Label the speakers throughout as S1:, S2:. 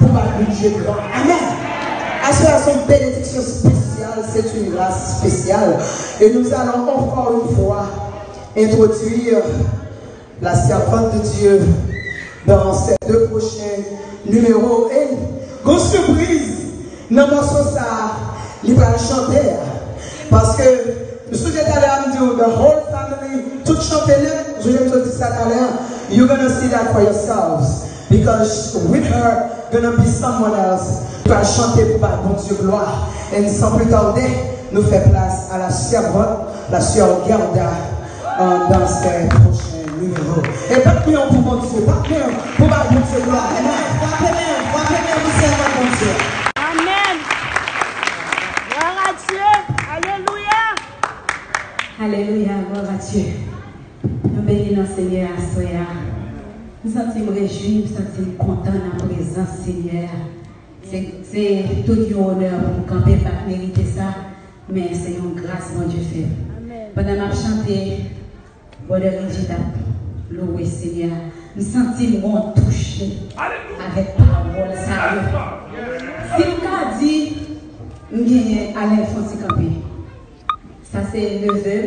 S1: pour battre Dieu grand. Amen. À ce moment, une bénédiction spéciale, c'est une grâce spéciale. Et nous allons encore une fois introduire la servante de Dieu dans ces deux prochains numéros. Et, grosse surprise, dans le morceau ça, il va chanter. Parce que, je suis allé à me dire, the whole family, tout chanter, je vais te dire ça tout à l'heure, you're going to see that for yourselves. Because with her, going to be someone else qui va chanter pour battre mon Dieu gloire. Et sans plus tarder, nous fait place à la servante, la sœur Gerda, dans ces prochains numéros. Et pas de pour mon Dieu, pas de pour battre mon Dieu gloire. Amen. Mon Dieu.
S2: Amen. Gloire à Dieu. Alléluia.
S3: Alléluia, gloire à Dieu. Nous bénissons le Seigneur à Soya. Nous sentons réjouis, nous sentons contents dans la présence Seigneur. C'est tout un honneur pour nous camper, pas mériter ça, mais c'est une grâce, mon Dieu fait. Pendant que je chantais, bonheur et loué Seigneur, nous sentons touchés avec parole. Si vous avez dit, nous gagnons à l'infant camper. Ça c'est le neveu.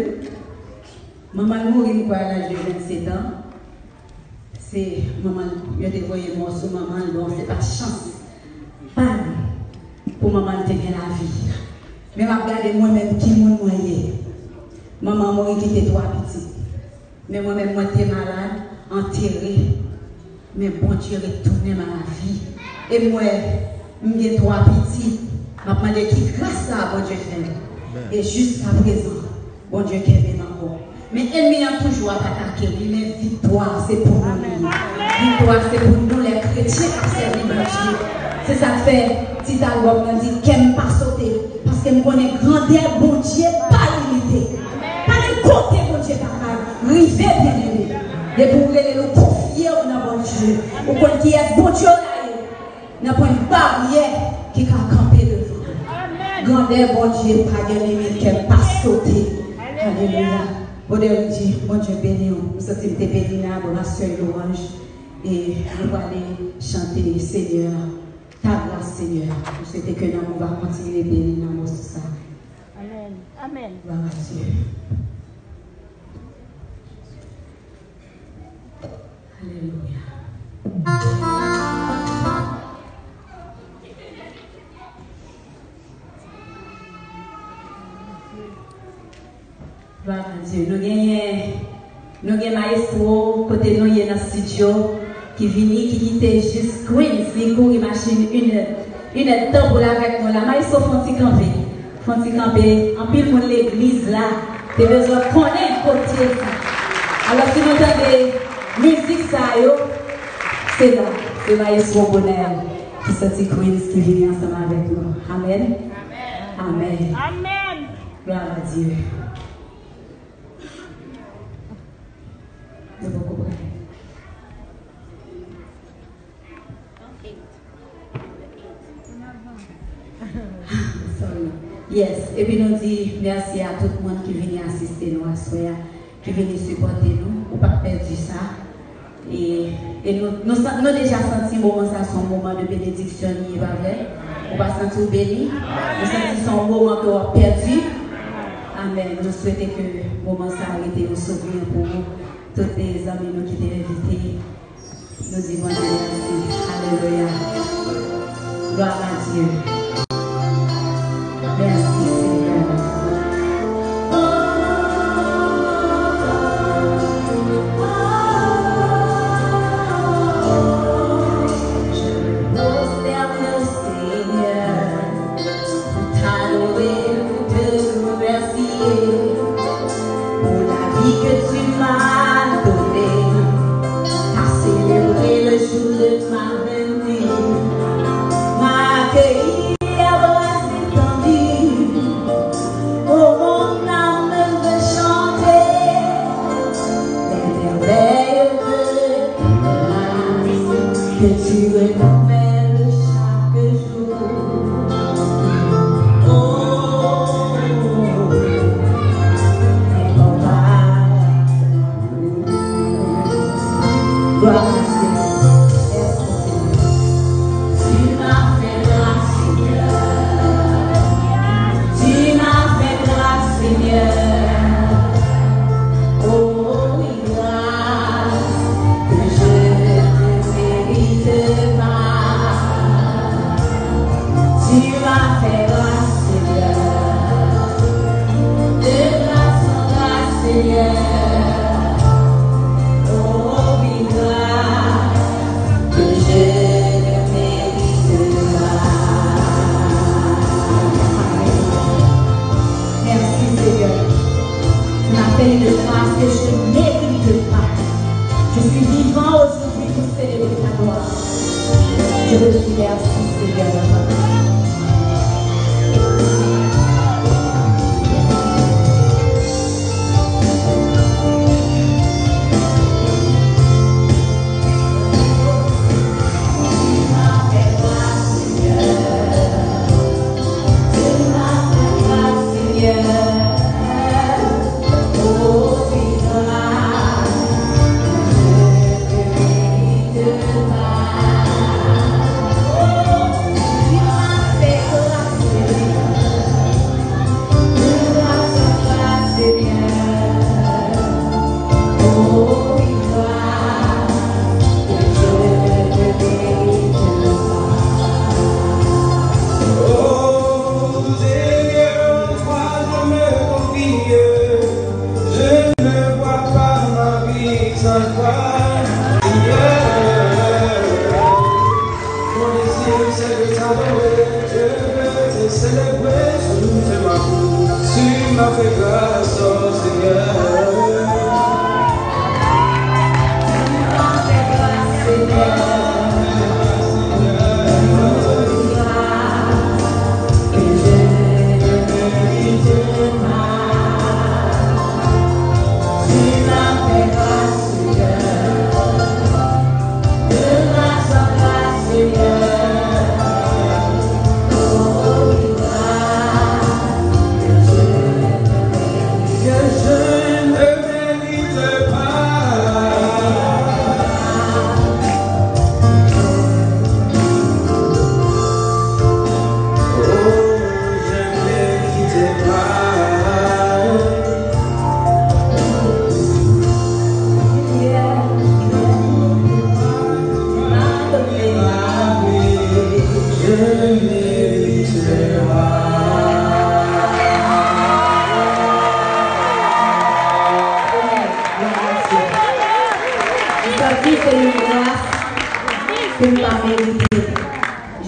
S3: Maman mourit à l'âge de 27 ans. C'est maman, je te voyais morceau, maman, bon, c'est pas chance. Pas pour maman de gagner la vie. Mais regardez moi-même qui m'a noyé. Maman m'a qui était trois petits. Mais moi-même, moi, j'étais malade, enterré. Mais bon Dieu, retourné ma vie. Et moi, j'ai trois petits. Je me demande qui grâce à bon Dieu fait. Et jusqu'à présent, bon Dieu qui est encore. Mais l'ennemi a toujours attaqué. Mais victoire, c'est pour nous. Victoire, c'est pour nous, les chrétiens qui servent le Dieu. C'est ça que fait, petit album, on dit qu'elle ne pas sauter. Parce que nous connaissons grandeur, bon Dieu, pas limité. Pas de côté, bon Dieu, pas river bien aimé. Et pour nous confier dans bon Dieu. Pour qu'on qui est bon Dieu, n'a pas une barrière qui a campé devant. Grandeur, bon Dieu, pas de limite, qu'elle ne pas sauter. Alléluia. Bon Dieu béni, nous sommes bénis dans l'adoration et louange. Et nous allons aller chanter Seigneur. Ta grâce, Seigneur. Je souhaite que nous va continuer à bénir dans tout ça.
S2: Amen. Amen.
S3: Gloire à Dieu. Alléluia. Gloire à Dieu. Nous gagnons maestro côté nous dans le studio. Qui vient, qui quitte juste Queens, qui court machine une heure temps pour avec nous. La maïs font-ils camper, en pile pour l'église là, tu as besoin de connaître côté ça. Alors si vous entendez musique ça, c'est là, c'est maïs au bonheur qui sortit Queens, qui vient ensemble avec nous. Amen. Amen.
S2: Amen.
S3: Gloire à Dieu. C'est beaucoup vrai. Yes, et puis nous disons merci à tout le monde qui vient assister nous à soir, qui vient supporter nous, ou pas perdre ça. Et nous déjà senti moment ça, son moment de bénédiction, il va vrai. On va sentir béni, nous sentons son moment qu'on a perdu. Amen. Nous souhaitons que le moment ça arrête un souvenir pour nous, tous les amis nous qui étaient invités. Nous disons merci. Alléluia. Gloire à Dieu. Merci Seigneur. Je me prosterne au Seigneur pour t'adorer, pour te remercier pour la vie que tu m'as donnée, à célébrer le jour de ma venue, m'accueillir. Merci Seigneur.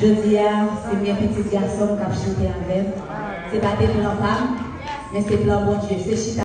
S3: Je dis, c'est mes petits garçons qui ont chanté avec. Ce n'est pas des plans femmes, mais c'est plan bon Dieu. C'est